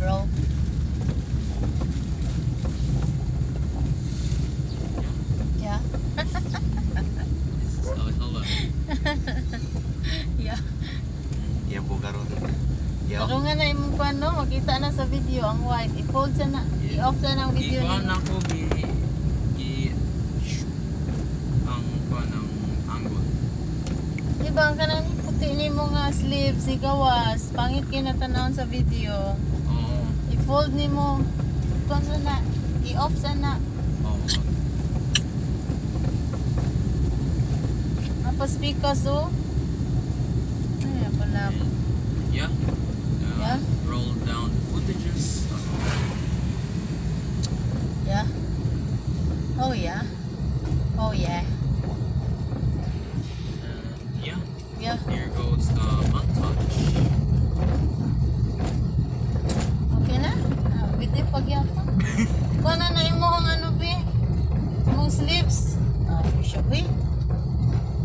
bro. Yeah. Hello. Yeah. Yan po karon. Yo. Pero nga na imong kuan no, makita na sa video ang white. I-fold sa na, i-off sa na ang video Ikuan niyo. ako ang kuan ang angle. Di ba ang kanang puti nimo nga sleeves si gawas, pangit kinatanawon sa video. Oo. I-fold nimo kuan sa na, i-off sa na. Oo. Tapos speakers oh. Ay, pala. Yeah. Yeah. Roll down footages. Yeah. Oh yeah. Oh yeah. Yeah. Yeah. Here goes the montage. Okay na? Biti pagyapa. Kuha na imo ang ano be? Imong sleeves. Siya be.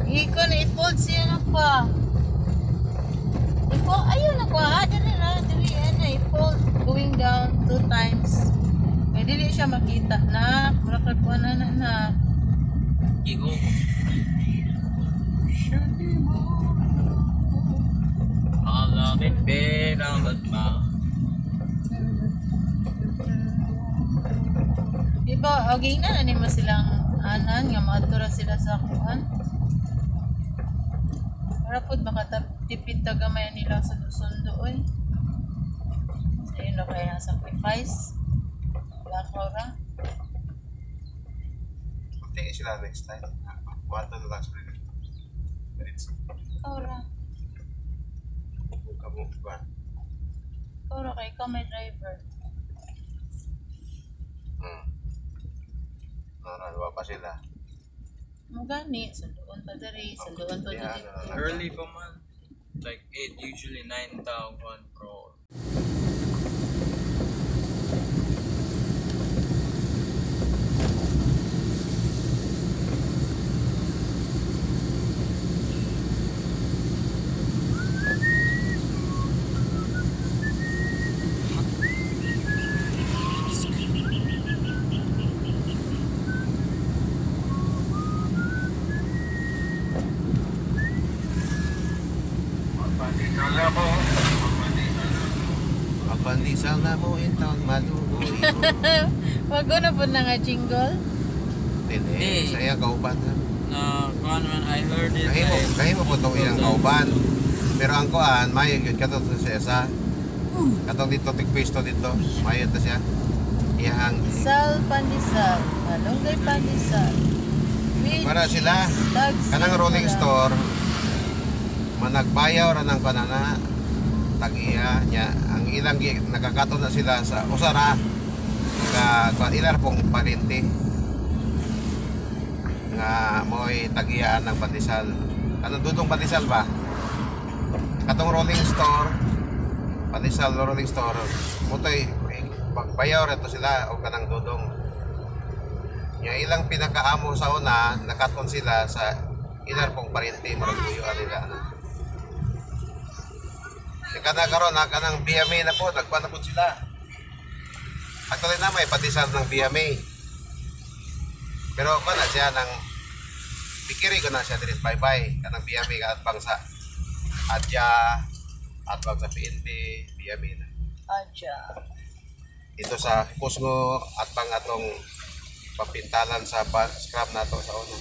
Iko na i-fold siya na pa. I-fold, ayun na ko ha. Dili na. Dili na i-fold. Going down 2 times. Kaya dili siya makita na. Murakag ko na. Igo. Alam it better but ma. Diba, okay na ni mo silang anan nga maadtura sila sa kuan. Para pud makatipid ta gamay nila sa sundo oy. Sa yun na kaya sacrifice. Lakaw ra. Tingin sila next time. Wato na lang sila. Ikaw ra. Buka mo ba? Ikaw ra kay ikaw may driver. Narawa pa sila. Magani, sunduan pa diri, sunduan pa diri. Early pa man. Like 8, usually 9,000 pro. Mapandisal na mo intang malugoy mo. Wag na po na nga jingle. Dili, saya kauban ha. Na kuan man I heard it. Kahimo po itong iyang kauban. Pero ang kuan, mayag yun katong sa sesa. Katong dito, tigpisto dito. Mayag na siya. Iyang Sal pandisal, malunggay pandisal. para sila kanang rolling store managbayaw ra ng kanana tag-iya nya ang ilang nakakaton na sila sa usara ka ilar pong parinti nga mo'y tag-iyaan ng pandesal. Anong dudong pandesal ba? Katong rolling store pandesal rolling store mutoy bayaw ra to sila o kanang dudong. Yung ilang pinakaamo sa una, nakaton sila sa ilar pong parinti, maraguyuan nila. Kana karon kanang BMA na po, nagpan na po sila. Actually na may patisal ng BMA. Pero kana siya ng pikiri ko na siya dito bye-bye. Kanang BMA ka atbang sa Adya, atbang sa PNP, BMA na. Adya. Ito sa Pusgo, atbang atong papintalan sa scrap na to sa una.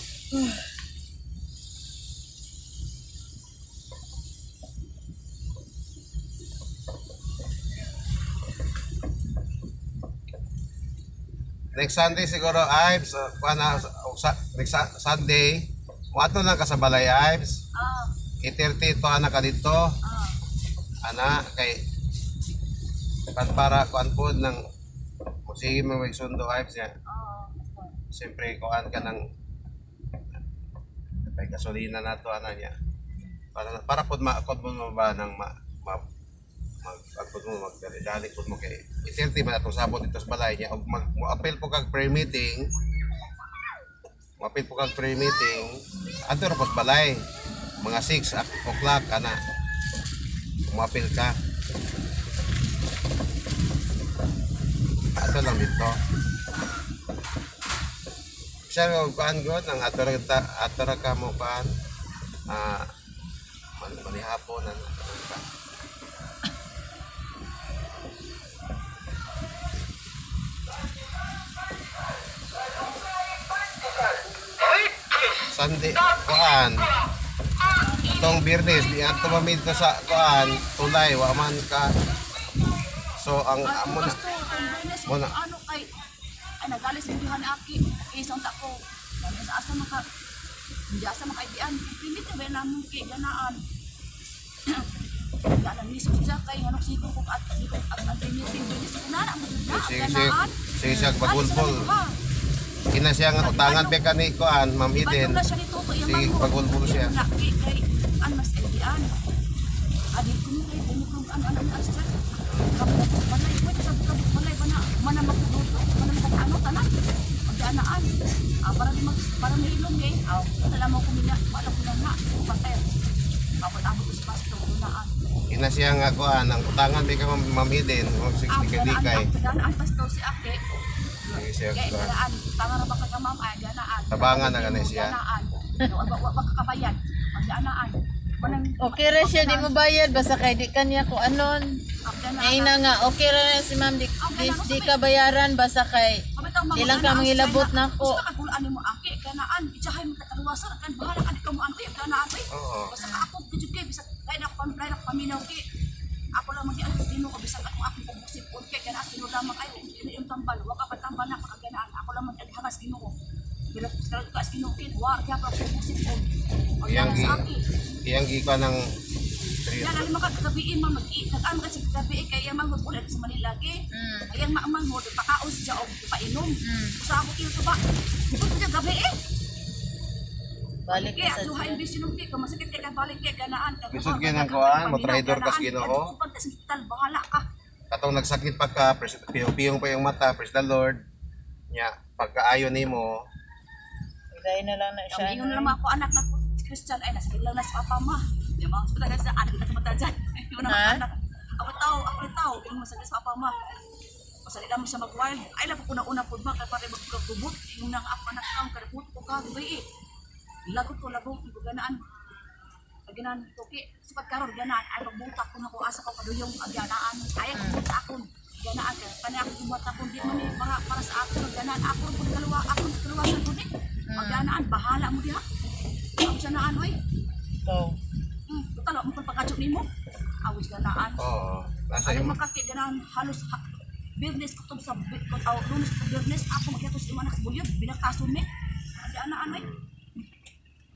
Next Sunday siguro Ives, next Sunday, wato lang ka sa balay Ives. Ah. 8:30 to ana ka dito. Ana kay para kuan pod ng sige mo magsundo Ives ya. Siyempre kuan ka ng may gasolina na to ana niya. Para pod maakot mo ba ng magpagpod mo magdali pod mo kay itilti man atong sabot dito sa balay niya og mo-appeal po kag pre-meeting. Mo-appeal po kag pre-meeting adto ra po sa balay mga 6 o'clock ana. Mo-appeal ka. Ato lang dito. Siya kuan gud nang ato ra ka mo kuan manihapon ang Sunday kuan itong Biyernes di ato mamid ko sa kuan tulay wa man ka so ang amon muna ano kay ay nagalis yung dihan aki isang tako sa asa maka hindi asa makaibian pilit na ba namin kay ganaan ganaan mismo siya kay anong siko ko at meeting din sa kunana mo na ganaan sige pagulpol kina siya nga utangan pe kani kuan Ma'am Eden sige pagulpol siya kay an mas ibian adi ko ni kay dumukong ano asa kapag balay ko sa kabuk balay mana magduduto mana ano tanan pagdanaan para may ilong eh alam mo kumina wala ko na patay abot sa pasto unaan kina siya nga kuan ang utangan pe ka Ma'am Eden sige dikay pagdanaan pasto si ate sige siya kay kuan ganaan tanga ra ba ka ma'am ay ganaan tabangan na kanay siya wa ka kabayan pagdanaan Okay ra siya, di mo bayad. Basta kay di kanya kung anon. Ay na nga, okay ra na si ma'am. Di ka bayaran. Basta kay di lang ka mangilabot na ko. Basta ka ano mo aki, ganaan. Ijahay mo kataluwasan. Kan bahala ka di ka mo ano. Ganaan ko basta ka ako, gudyo kay. Bisa kaya na ako paminaw ki. Ako lang mag-ialas din ko. Bisa ka kung ako pagbusin ko. Kaya ganaan, sinulama kayo. Hindi yung tambal. Huwag ka patambal na pagkaganaan. Ako lang mag-ialas din ko. Pero kas kinukin, kaya pa pagbusin ko. Iyang gika ng yan, alam mo ka, gabiin mo, nag-aan ka sa gabi, kaya mang magulat sa Manila lagi. Ayang maamang mo, pakaos dyan o painom. Sa ako ito ba? Ito dyan gabi eh. Balik ka sa duha imbis yung kaya, masakit kaya balik kaya ganaan. Bisod kayo ng kuhaan, matraidor kas Ginoo. Bahala ka. Katong nagsakit pa ka, piyong pa yung mata, praise the Lord. Nya, pagkaayon nimo, Bigay na lang na siya. Ingon na naman ako, anak na po, si Christian, ay nasa lang na sa papa ma. Di ba? Sa patagal sa anak na tumata dyan. Yung naman anak. Ako tao, yung masakit sa papa ma. Masalita mo siya mag-wild. Ay, lapo ko na una po ba, kaya pare magkagubot. Yung nang ako anak ka, karipot ko ka, gabay eh. Lagot ko, yung ganaan. Ganaan, toki. Sapat karon ganaan, ay pagbutak ko na ko, asa ko paduyong, ganaan. Ay, pagbutak ako. Ganaan ka. Kanya ako bumat ako, di man eh, para sa ako, ganaan. Ako sa ko din. Ganaan, bahala mo diha. Ako siya naan, oy. So, Total, mo pagkachok nimo. Awis ganaan. oo. Nasa Ay imo. makakit ganaan halos business ko to sa lunes ko business ako magkato sa iwanak buyod binakason ni. Adi ana anay.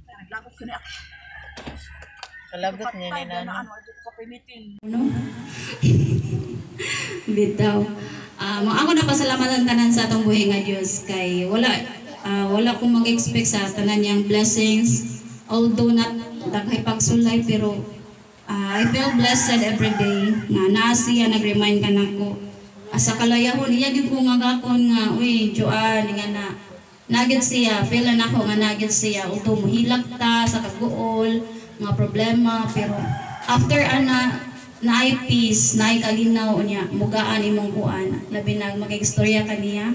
Naglagok ko ni ako. kalagot niya ni Nana. Nana. Ano ko pa meeting. Bitaw. Ako na pasalamatan tanan sa atong buhi nga Dios kay wala akong mag-expect sa tanan niyang blessings, although not daghay pagsulay pero I feel blessed every day nga naa siya nag-remind ka nako asa kalayahon iya gyud ko nga gakon nga uy Joan nga na nagid siya feel na nako nga nagid siya although mohilak ta sa kaguol nga problema pero after naay peace naay kalinaw niya mugaan imong kuan labi na mag-istorya kaniya.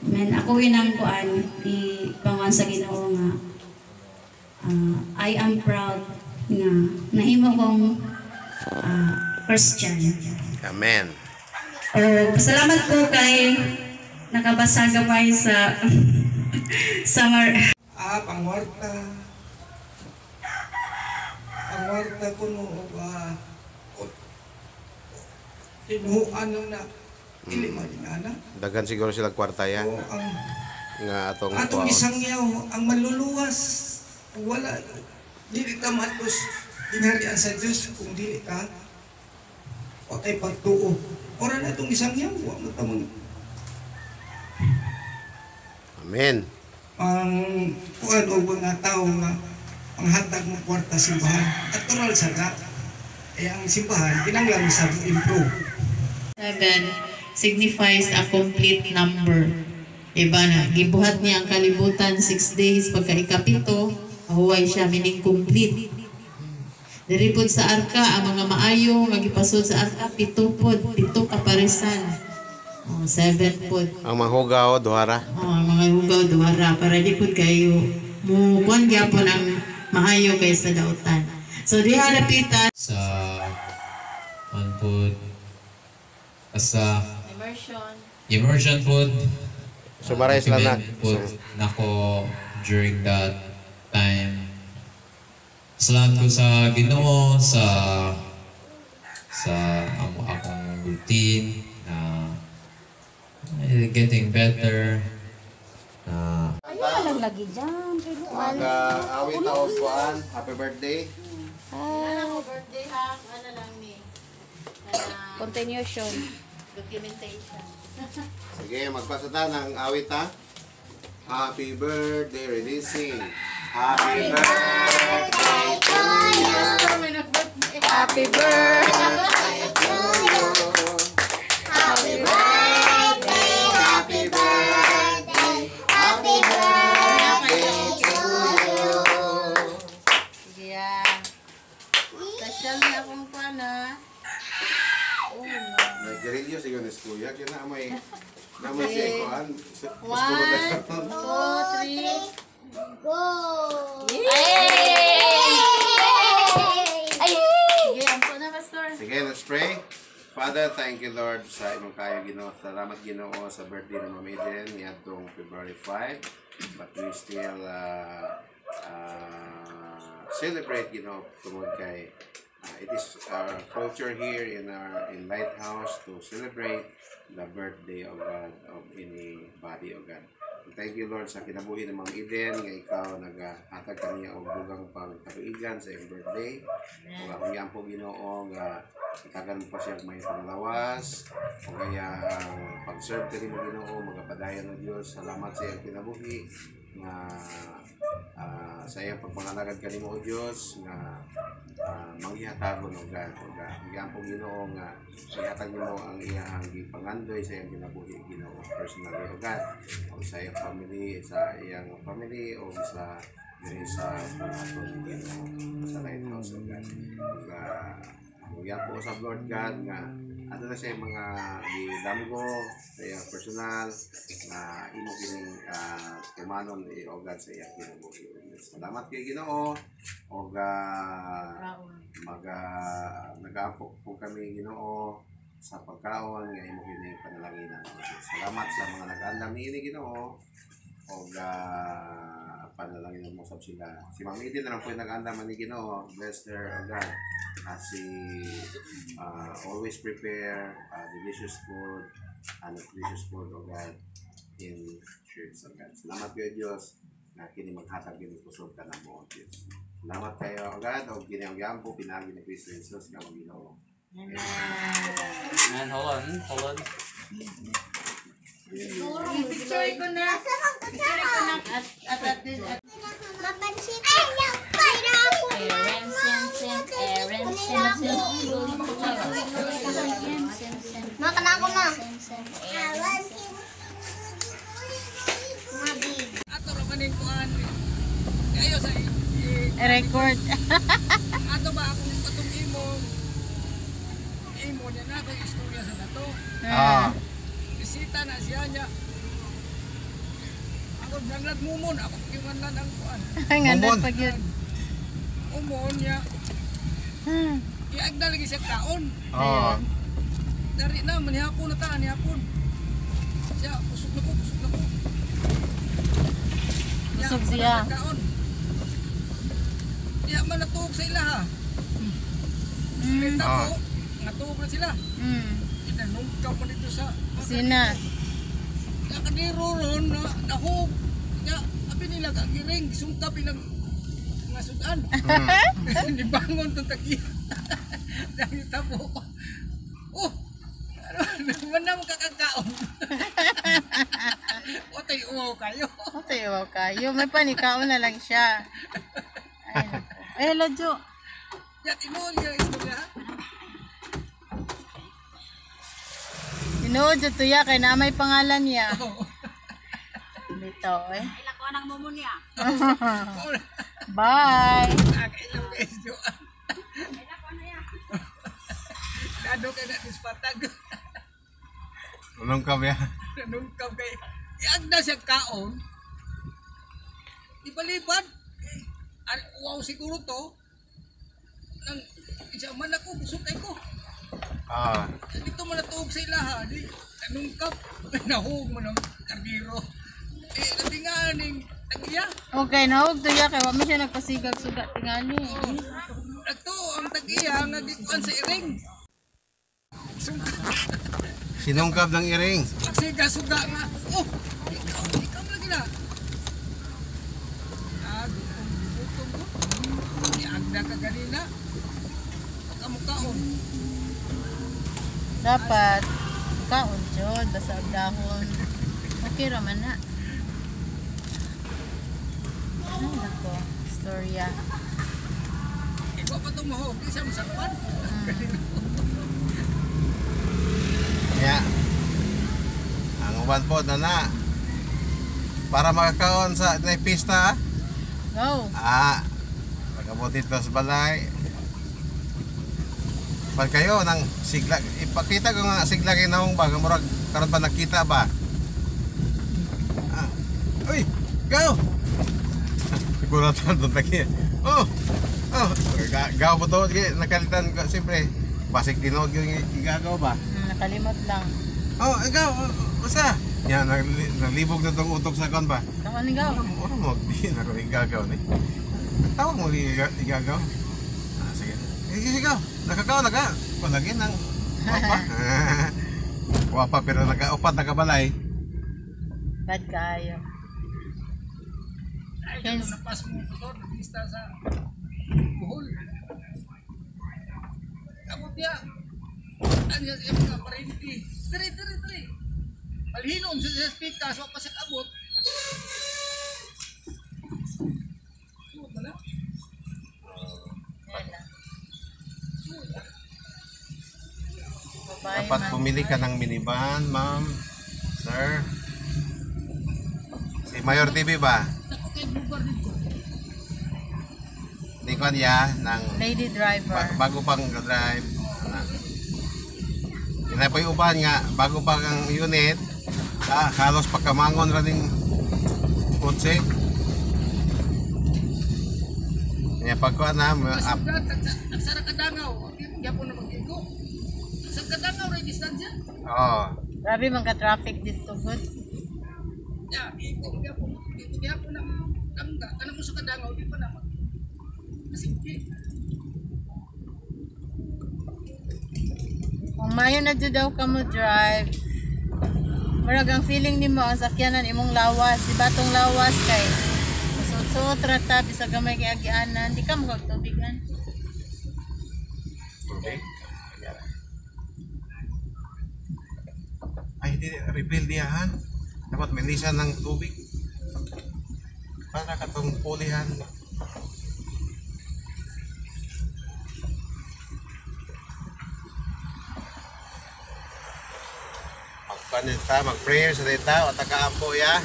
Amen. Ako winang kuan di pangan sa Ginoo nga I am proud nga nahimo kong Christian. Amen. Pasalamat ko kay nakabasa gamay sa summer. Pangwarta ko no ba tinuan na dili man ana Daghan siguro sila kwarta yan o ang nga atong atong kuwaon. isang yaw ang maluluwas wala dili ka matos dinhalian sa Dios kung dili ka o tay pagtuo ora na itong isang yaw wa mo tamang Amen. ang kuan o mga tao nga ang hatag mo kwarta simbahan natural sa ka ang simbahan kinanglan sa improve 7 signifies a complete number. Iba na, gibuhat niya ang kalibutan 6 days, pagka ikapito, huway siya, meaning complete. Diripod sa arka, ang mga maayo, magipasod sa arka, 7 pod, 7 kaparisan. 7 po. Ang manghugaw, duhara. Mga hugaw duwara para di pud kayo mo kuan gyapon ang maayo kay sa dautan. So diha napitan Sa po sa immersion po. Summarize lang na. Po nako during that time. Salamat ko sa Ginoo sa akong routine na getting better na Mag-awit taon kuan. Happy birthday. Birthday ha, ano lang ni. Continuation. Documentation. Sige, magpasa ta ng awit ha. Happy birthday, releasing. Happy birthday to you. Happy birthday to you. Happy birthday, happy birthday, happy birthday to you. Sige yan. Special na akong pana. Nagkirilyo siya ni Kuya, kaya naman siya kuan. 1, 2, 3. Sige, ampo na, Pastor. Sige, let's pray. Father, thank you Lord sa imong kayo Ginoo. Salamat Ginoo sa birthday ng Ma'am Eden niadtong February 5. But we still celebrate Ginoo tungod kay it is our culture here in Lighthouse to celebrate the birthday of God, of anybody of God. Thank you Lord sa kinabuhi ng Ma'am Eden nga ikaw naghatag kaniya og dugang pagkatuigan sa iyong birthday. Ug akong yampo Ginoo nga itagan mo pa siya may panglawas o kaya ang pag-serve ka rin mo Ginoo magapadayan ng Diyos. Salamat sa iyong kinabuhi nga sa iyong pagpangalagad ka mo o Diyos nga manghihatagon o God. Hanggang po Ginoo nga ihatag mo ang iyang pangandoy sa iyang kinabuhi Ginoo personally o God. O sa iyang family, o sa aton Ginoo sa Lighthouse o God. Hanggang po sa Lord God nga ano na siya mga damgo sa iyang personal na imo kining kumanon o God sa iyang kinabuhi. Salamat kay Ginoo o nag-aapok po kami Ginoo sa pagkaon nga imo kining panalanginan. Salamat sa mga nag-aandam niini Ginoo o panalangin mo sa sila. Si Ma'am Eden na lang po yung nag-aandam ni Ginoo. Bless her o God. As she always prepare delicious food and nutritious food o God in church o God. Salamat kayo Diyos na kini maghatag din kusog ka na mo o Diyos. Salamat kayo o God o giniyang po pinagi ni Kristo Jesus na o Ginoo. Man, hold on. Picture ko na. At Mapansin yung pineapple. Makan ako na. Ato ra maning kuan. Kayo sa record. ato ba akong atong imo niya na akong istorya sa dato. Bisita na siya niya. Ako naglag mumon ako kinganlan ang kuan. Ngandot pag yun. Umon niya. Iagda lagi siya kaon. Dari na manihapon na ta nihapon. Siya usog na ko. Usog siya. Kaon. Diya man natuog sa ila ha. Sila ko, natuog na sila. Inanungkaw pa dito sa Sina. ya kadiro ron na nahog. Ya abi nila kagiring sumta bilang nga sudan. Dibangon tong tagiya. Dami tapo. Oh. Ano man kakakaon. Otay kayo. Tayo kayo. May panikaon na lang siya. Ay, Ladyo. Ya timon yung istorya. Tinood dito ya, kay na may pangalan niya. Dito, eh. Ilako ng mumo niya. Bye! Nakailang kayo Joan. Nado ka na dispatag. Anong ka ba? Nanungkap kay iag na siya kaon. Ibalibad. Wow siguro to. Nang isa man ako busukay ko. Ah, Dito man natuog sa ilaha. Di nanungkap. Nahug mo ng karbiro. Kasi nga ning tagiya. Okay, nahog to ya kay wa man siya nagpasigag-sugat tingali. Ato ang tagiya nga gikuan sa iring. sinungkab ng iring. Siga-suga nga. Oh! Ikaw lagi na. Gutom. Iagda ka ganina. Kamukaon. Dapat kaon jud basta og dahon. Okay ra man na. Ay, nako, storya. Ikaw pa tumahog. Di siya masakpan. Kaya, ang uban po na para makakaon sa pista, Go. pagkabot dito sa balay. Pag kayo ng sigla, ipakita ko nga sigla kayo na ba, murag karon pa nakita ba? Uy, go! Siguratan doon tayo. Gaw po to, nakalitan ko, siyempre, basig tinog yung igagaw ba? Nakalimot lang. Ikaw, basta. Yan, naglibog na itong utok sa kon ba? Kamu ni go. Ano mo, di na ko igagaw ni. Tawag mo igagaw. Sige. Ikaw, nakakaw na ka. Kung lagi ng wapa. Wapa pero nagkaupat na kabalay. Bad kayo. Ay, Yes. napas mo ito. Nagista sa buhol. Ako tiya. Ano yung mga parinti. Tiri. Malhinom sa speed ka. So, pasik abot. Wala. Yan lang. Babae Dapat man. pumili ka ng minivan, ma'am. Sir. Si Mayor TV ba? Ako kay bubar dito. Di ko niya ng Lady driver. bago pang drive. Kaya po yung uban nga, bago pa ang unit, halos pagkamangon rin yung kotse. Kaya pagkuha na, Masugat. Agsara kadangaw. Hindi po na mag-igo. Sa kadangaw rin distansya. Grabe man ka-traffic dito, good. Ya, igo. Kaya po na langga. Kanang mo sa kadangaw, di pa naman. Masimpi. Kung mayo na dyan daw ka mo drive, marag ang feeling nimo ang sakyanan imong lawas, di batong lawas kay suot rata bisag gamay kay agianan, di ka magtubigan. okay. Ay, hindi, refill diyan. Dapat milisan ng tubig. Para katong pulihan. Magpanita, mag-prayer sa dita, o taga-ampo ya.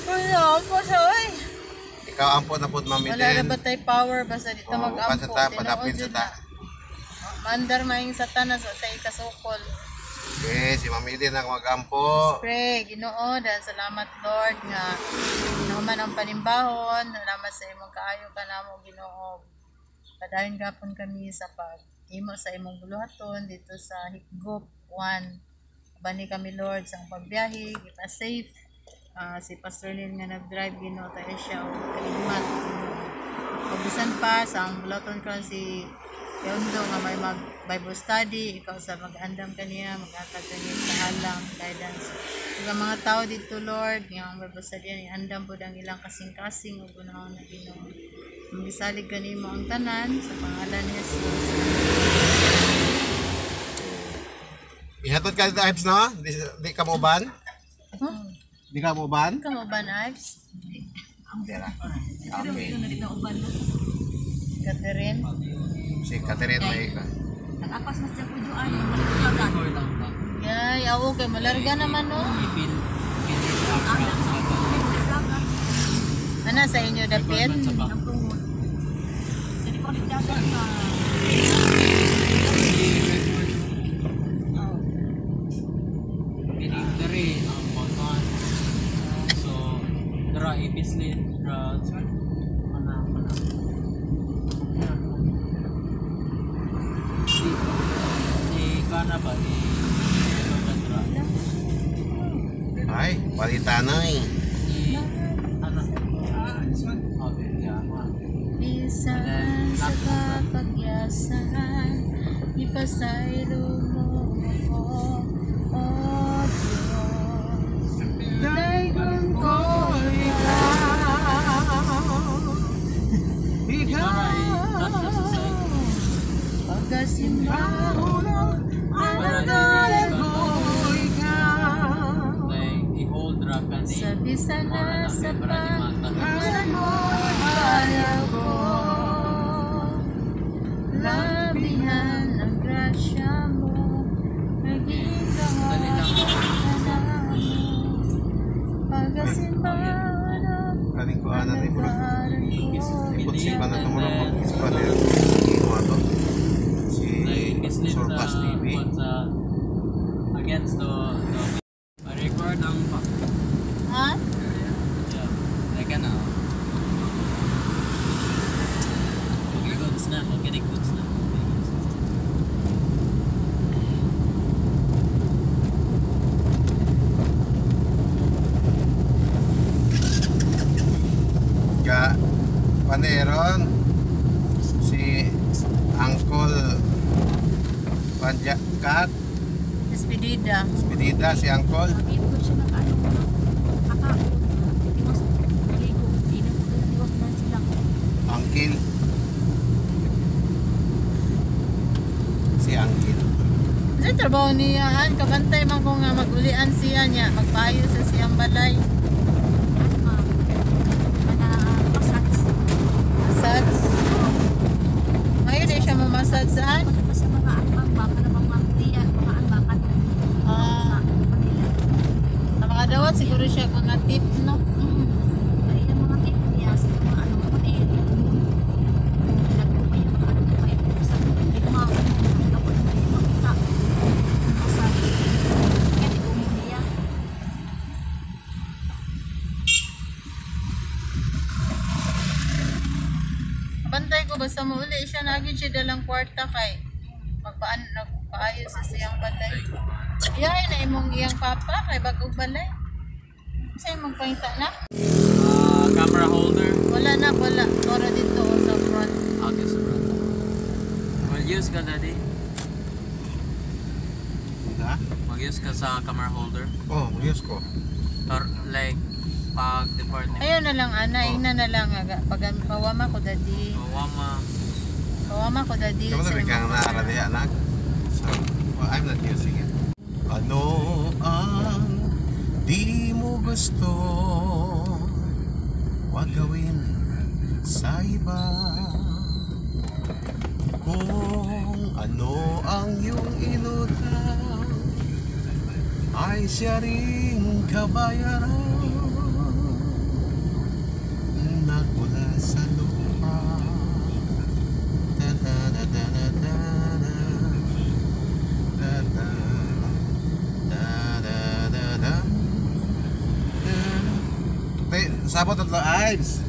Wala po siya, oy. Ikaw ampo na po mami Wala na din. ba tayo power basta dito mag-ampo. Sa ta, padapin sa ta. Mandar maing satanas o tayo kasukol. Okay, si mami din ang mag-ampo. Pray, Ginoo, dahil salamat Lord nga naman ang panimbahon, salamat sa imong kaayo ka namo Ginoo. Padayon gapon kami sa pag-imo sa imong buluhaton dito sa Higop 1. Bani kami Lord sa pagbiyahe, kita safe. Si Pastor Lynn nga nag-drive Ginoo tayo siya o kalimat. Pagbisan pa sa ang buluhaton ka si Yondo nga may mag-Bible study, ikaw sa mag-andam kaniya, mag-atag kaniya sa halang, guidance. Ang mga tao dito, Lord, yung Bible study, andam po ang ilang kasing-kasing, o gunahon na Ginoo. Magisalig kanimo ang tanan, sa pangalan ni Jesus. Ihatod ka dito, Ives, no? Di ka mo ban? Huh? Di ka mo ban? Ikaw mo ba, Ives? Okay. Catherine? Si Catherine may Nag-apas mas dyan po doon. Malagyan. Yay, awo kay malarga naman, no? Ano sa inyo, dapit? Ang tungod. Jadi ko nagdagan na. Palitanay. Ano? This one? Okay, yeah. Bisan sa kapagyasan, ipasaylo mo ako, O Diyos. Dayon ko pagkasimba managalan ko ikaw. Like, i-hold ra ka ni. Sa bisan na sa Para di mata. pagkalan mo ayaw ko. Labihan ang grasya mo, naging kahapon mo. Pagkasimba Kaning ko anan ni bro. managalan ko. Iputsipan na tumulong mag-isipan na yun. Ino ato. Si Surplus TV. Against the record ang Ha? yeah. Like ano. Okay, goods na. Okay, goods na. Ka Paneron si Uncle Panjakat Despedida. Spedida si Uncle Hindi ko siya nag-ano mo. Iwas, maligo. Iwas na sila. Uncle si Uncle Sa trabaho niya, kabantay man ko nga mag-ulian siya niya, magpayo sa siyang balay. Massage. Ngayon eh siya mamassage saan? Ah, sa mga dawat siguro siya mga tip, no? Bantay ko basta mauli siya nagin siya dalang kwarta kay nagpaayos sa siyang balay. Iyahay na imong iyang papa kay bagong balay. Sa imong pangita na? Camera holder. Wala na, wala. Toro dito o sa front. Okay, so will use ka daddy? ha? Mag-use ka sa camera holder? Oh, mag-use ko Or like, pag depart ni Ayaw na lang, ana. Ina na lang. Pag pawama ko dadi. Mawama. Pawama ko dadi. Kamu sa na kang imong- naarali anak. So, well, I'm not using it. Ano ang di mo gusto? Huwag gawin sa iba. Kung ano ang iyong inutang, ay siya ring kabayaran. Nagmula sa lupa. Sabot at Ives.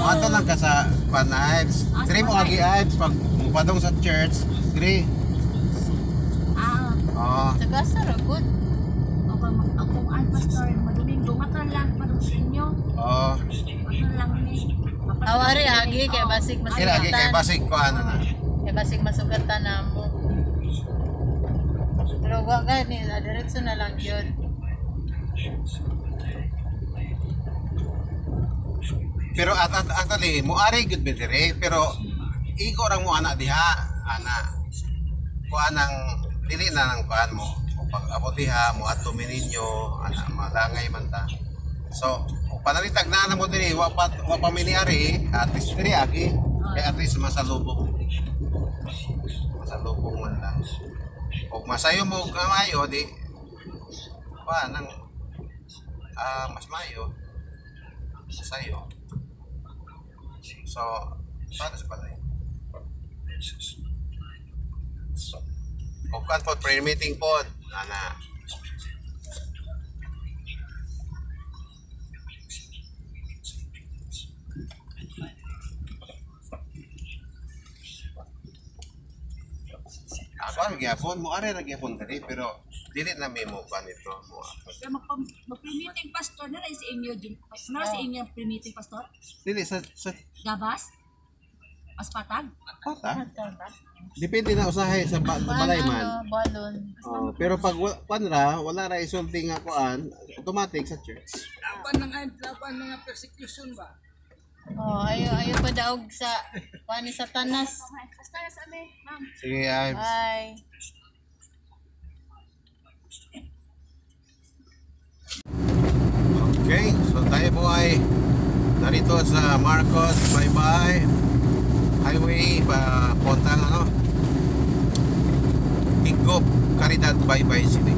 Mato lang ka sa Pan Ives. Dire mo agi Ives pag padong sa church. Dire. Oh, Sa gasa ra good. Akong pastor, madumingo, matalang padong sa inyo. oh. Matalang ni. Awari agi kay basig Kaya agi kay masugatan. basig ko ano na. Kay basig masugatan na mo. Pero wa gani, diretso na lang yun. Pero actually mo ari gud dire pero iko rang mo ana diha ana. Kuan ang dili na nang kuan mo. Pag abot diha mo adto mininyo ana malangay man ta. So, panalitag na mo diri wa pa miniari at least diri agi kay at least masalubong. Masalubong man lang. Og masayo mo kamayo di pa nang mas mayo sayo. So, para sa balay. O kan po prayer meeting po ana. Ako gyapon mo are gyapon dali pero dili na mo pa nito mo. Kaya mag-pre-meeting pastor na sa inyo din. Na sa inyo ang pre-meeting pastor? Dili sa Gabas? Paspatag? pata. Depende na usahay sa balay man. Balon. Pero pag panra wala ra isulti nga kuan, automatic sa church. Laban mga persecution ba? Ayo pa daog sa pani Satanas. Pastor sa amin, ma'am. Sige, Ives. Bye. Okay, so tayo po ay narito sa Marcos Bye-Bye Highway papuntang Higop Caridad Bye-Bye City.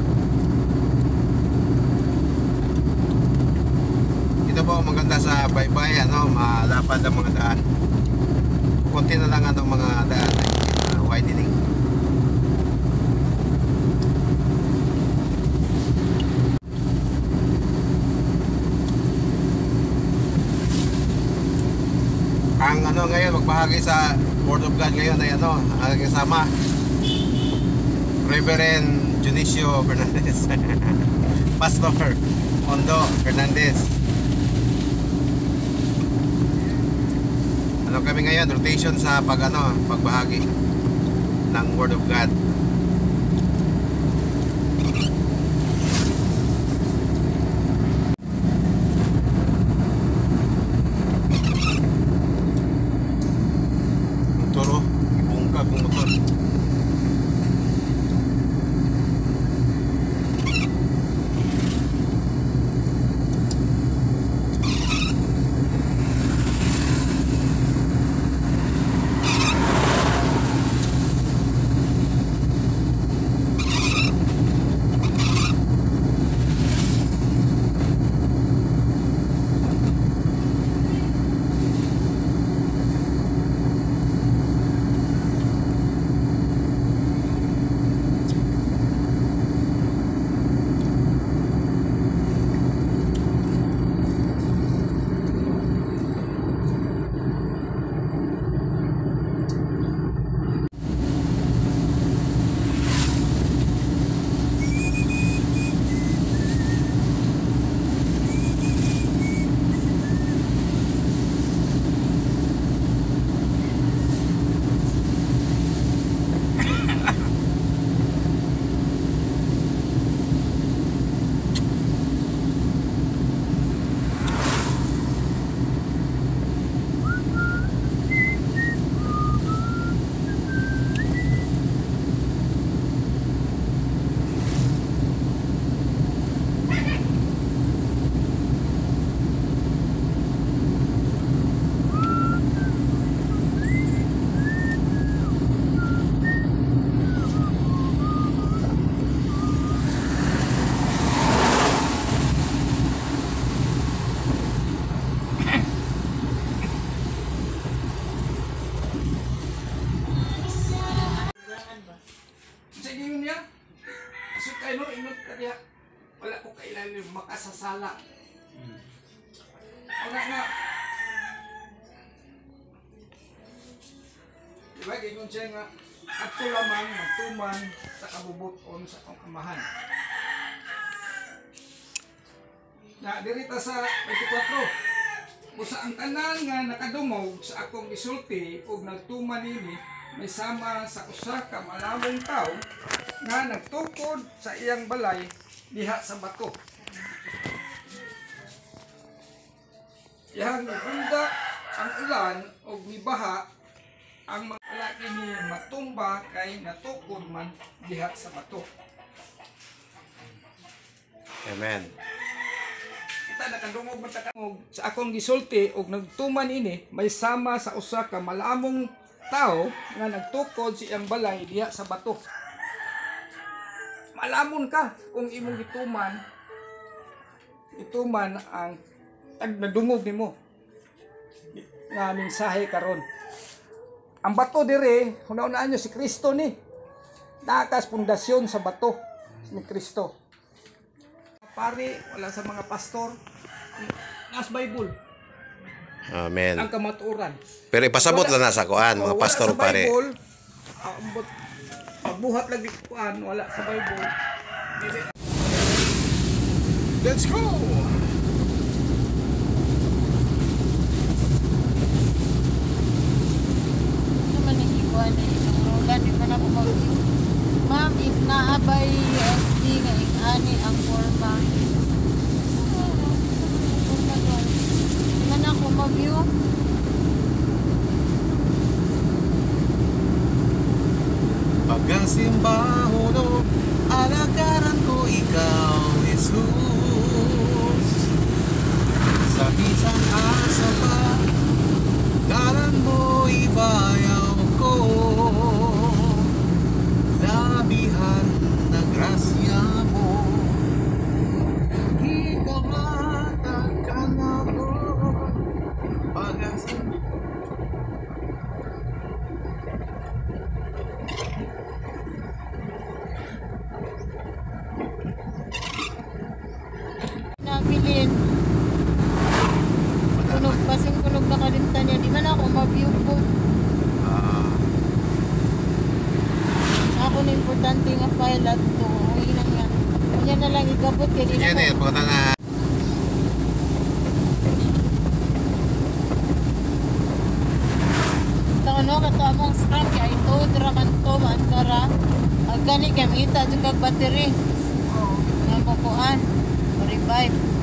Ito po maganda sa Bye-Bye, malapad ang mga daan. Konti na lang mga daan ay widening. Ang ngayon magbahagi sa Word of God ngayon ay ang kasama Reverend Junicio Fernandez Pastor Ondo Fernandez. Kami ngayon rotation sa pagbahagi ng Word of God. Motor ibungkag ng motor. Wala ko kailan makasasala. Wala nga. Diba, gingon siya nga, ato lamang magtuman sa kabubuton sa akong amahan. Na, dirita sa 24. Busa ang tanan nga nakadungog sa akong isulti o nagtuman nini, may sama sa usa ka malamong tao nga nagtukod sa iyang balay diha sa bato. Iyang nibunda ang ulan o nibaha ang mga lalaki ni matumba kay natukod man diha sa bato. Amen. Kita nakadungog matakangog sa akong gisulti og nagtuman ini may sama sa usa ka malamong tao nga nagtukod sa iyang balay diha sa bato. Malamon ka kung imong ituman ang nadungog nimo nga mensahe karon. Ang bato dire, una-unaan nyo si Kristo ni. Nakas pundasyon sa bato ni Kristo. Pare, wala sa mga pastor, nas Bible. Amen. Ang kamatuoran. Pero ipasabot lang na sa kuan, mga pastor pare. Bible, magbuhat lagi kuan wala sa Bible. Let's go! naman yung ikuan na yung rogan, di man ako mag-view. Ma'am, if naabay USD nga ani ang forma. Di man ako mag-view. Pagkasimbaho no, alagaran ko ikaw, Jesus. Sa isang asa pa, daran mo ibayaw ko. Labihan na grasya mo, ikamatag ka na ko. Pagkasimbaho Nabilin. Kunog, pasing kunog na kalimtan niya. Di man ako ma-view po. Ako na importante nga file at ito. Uwi lang yan. Yan na lang ikabot. Kaya di na Yan eh, ko. pagkata na Ito ano, kato among scrap. Kaya ito, drakan to, maantara. Agani, gamita, kag battery. Nga kukuan. Revive.